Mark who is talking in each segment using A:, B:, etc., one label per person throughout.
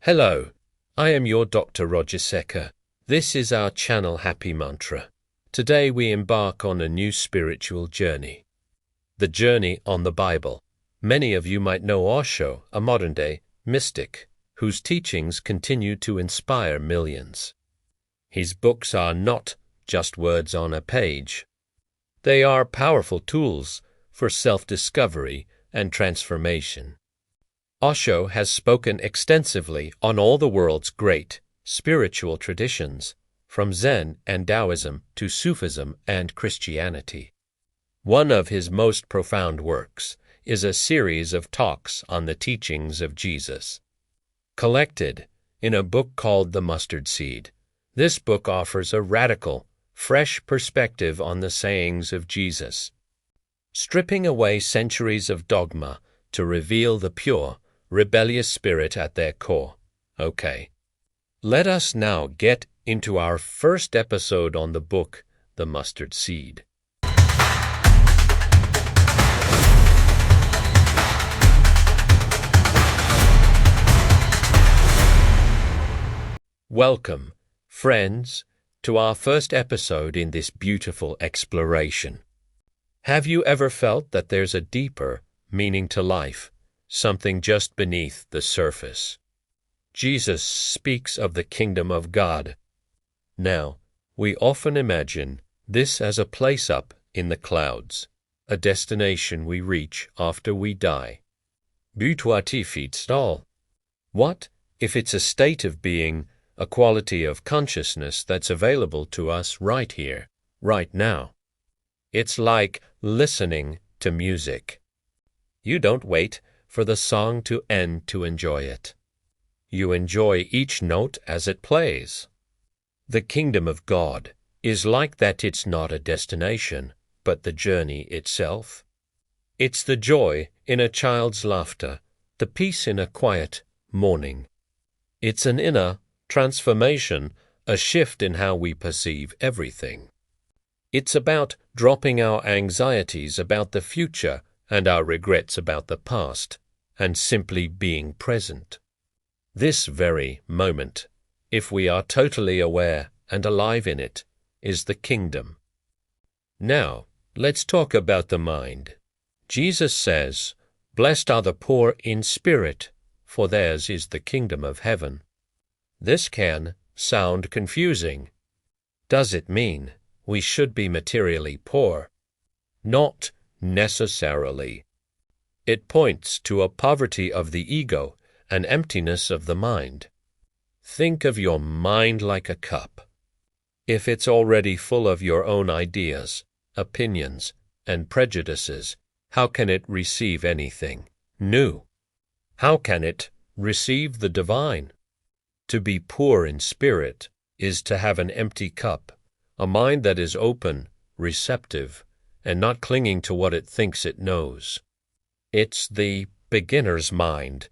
A: Hello, I am your Dr. Roger Secker. This is our channel Happy Mantra. Today we embark on a new spiritual journey. The journey on the Bible. Many of you might know Osho, a modern-day mystic, whose teachings continue to inspire millions. His books are not just words on a page. They are powerful tools for self-discovery and transformation. Osho has spoken extensively on all the world's great spiritual traditions, from Zen and Taoism to Sufism and Christianity. One of his most profound works is a series of talks on the teachings of Jesus. Collected in a book called The Mustard Seed, this book offers a radical, fresh perspective on the sayings of Jesus, stripping away centuries of dogma to reveal the pure, rebellious spirit at their core. Okay, let us now get into our first episode on the book, The Mustard Seed. Welcome, friends, to our first episode in this beautiful exploration. Have you ever felt that there's a deeper meaning to life, something just beneath the surface? Jesus speaks of the kingdom of God. Now, we often imagine this as a place up in the clouds, a destination we reach after we die. But fits all. What if it's a state of being, a quality of consciousness that's available to us right here, right now? It's like listening to music. You don't wait for the song to end to enjoy it. You enjoy each note as it plays. The kingdom of God is like that. It's not a destination, but the journey itself. It's the joy in a child's laughter, the peace in a quiet morning. It's an inner transformation, a shift in how we perceive everything. It's about dropping our anxieties about the future and our regrets about the past, and simply being present. This very moment, if we are totally aware and alive in it, is the kingdom. Now, let's talk about the mind. Jesus says, "Blessed are the poor in spirit, for theirs is the kingdom of heaven." This can sound confusing. Does it mean we should be materially poor? Not necessarily. It points to a poverty of the ego, an emptiness of the mind. Think of your mind like a cup. If it's already full of your own ideas, opinions, and prejudices, how can it receive anything new? How can it receive the divine? To be poor in spirit is to have an empty cup, a mind that is open, receptive, and not clinging to what it thinks it knows. It's the beginner's mind.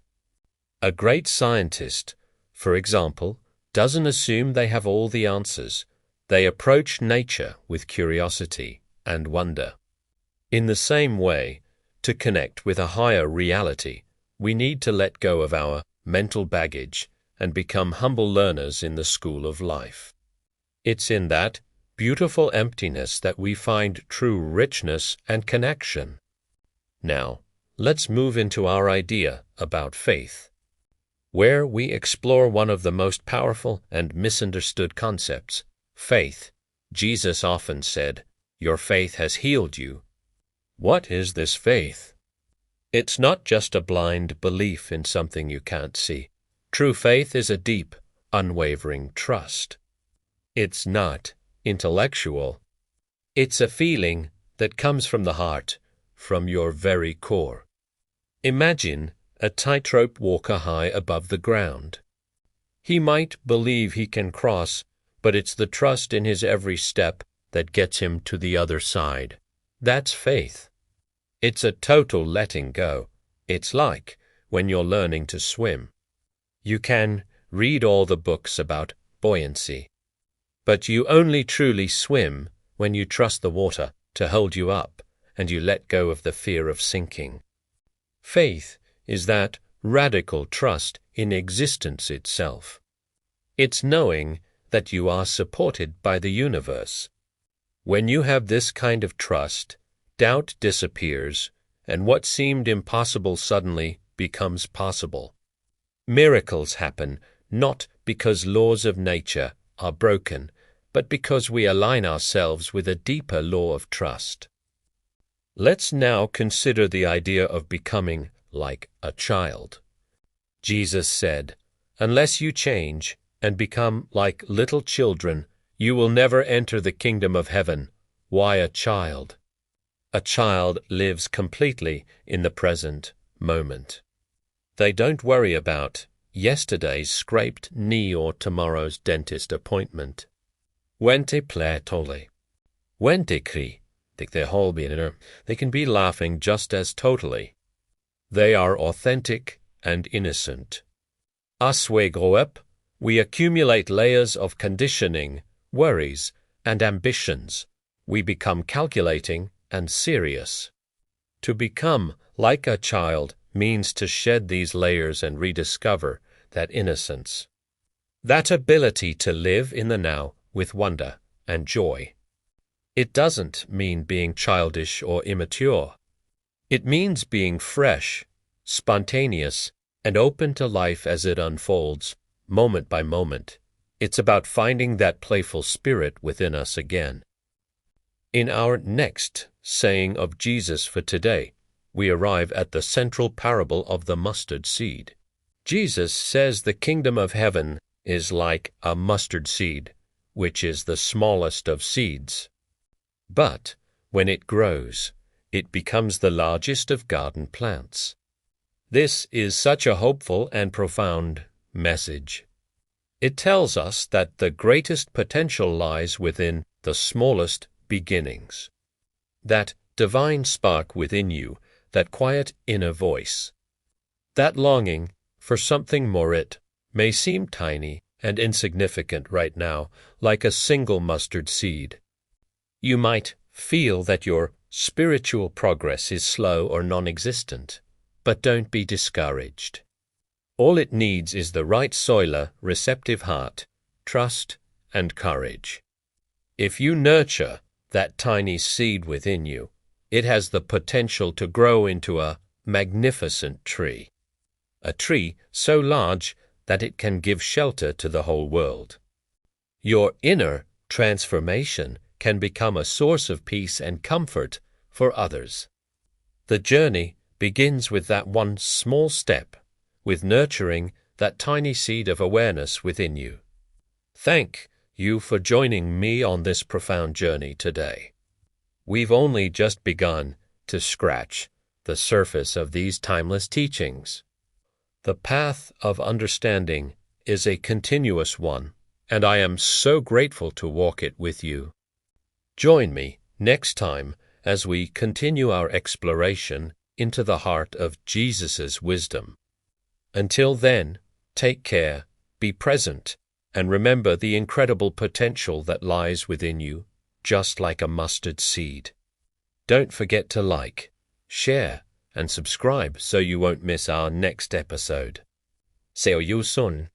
A: A great scientist, for example, doesn't assume they have all the answers. They approach nature with curiosity and wonder. In the same way, to connect with a higher reality, we need to let go of our mental baggage and become humble learners in the school of life. It's in that beautiful emptiness that we find true richness and connection. Now, let's move into our idea about faith, where we explore one of the most powerful and misunderstood concepts, faith. Jesus often said, "Your faith has healed you." What is this faith? It's not just a blind belief in something you can't see. True faith is a deep, unwavering trust. It's not intellectual. It's a feeling that comes from the heart, from your very core. Imagine a tightrope walker high above the ground. He might believe he can cross, but it's the trust in his every step that gets him to the other side. That's faith. It's a total letting go. It's like when you're learning to swim. You can read all the books about buoyancy, but you only truly swim when you trust the water to hold you up and you let go of the fear of sinking. Faith is that radical trust in existence itself. It's knowing that you are supported by the universe. When you have this kind of trust, doubt disappears, and what seemed impossible suddenly becomes possible. Miracles happen not because laws of nature are broken, but because we align ourselves with a deeper law of trust. Let's now consider the idea of becoming like a child. Jesus said, "Unless you change and become like little children, you will never enter the kingdom of heaven." Why a child? A child lives completely in the present moment. They don't worry about yesterday's scraped knee or tomorrow's dentist appointment. When te plait tole. When te crie, they can be laughing just as totally. They are authentic and innocent. As we grow up, we accumulate layers of conditioning, worries, and ambitions. We become calculating and serious. To become like a child means to shed these layers and rediscover that innocence, that ability to live in the now with wonder and joy. It doesn't mean being childish or immature. It means being fresh, spontaneous, and open to life as it unfolds, moment by moment. It's about finding that playful spirit within us again. In our next saying of Jesus for today, we arrive at the central parable of the mustard seed. Jesus says the kingdom of heaven is like a mustard seed, which is the smallest of seeds. But when it grows, it becomes the largest of garden plants. This is such a hopeful and profound message. It tells us that the greatest potential lies within the smallest beginnings. That divine spark within you, that quiet inner voice. That longing for something more, it may seem tiny and insignificant right now, like a single mustard seed. You might feel that your spiritual progress is slow or non-existent, but don't be discouraged. All it needs is the right soiler, receptive heart, trust, and courage. If you nurture that tiny seed within you, it has the potential to grow into a magnificent tree. A tree so large that it can give shelter to the whole world. Your inner transformation can become a source of peace and comfort for others. The journey begins with that one small step, with nurturing that tiny seed of awareness within you. Thank you for joining me on this profound journey today. We've only just begun to scratch the surface of these timeless teachings. The path of understanding is a continuous one, and I am so grateful to walk it with you. Join me next time as we continue our exploration into the heart of Jesus' wisdom. Until then, take care, be present, and remember the incredible potential that lies within you, just like a mustard seed. Don't forget to like, share, and subscribe so you won't miss our next episode. See you soon.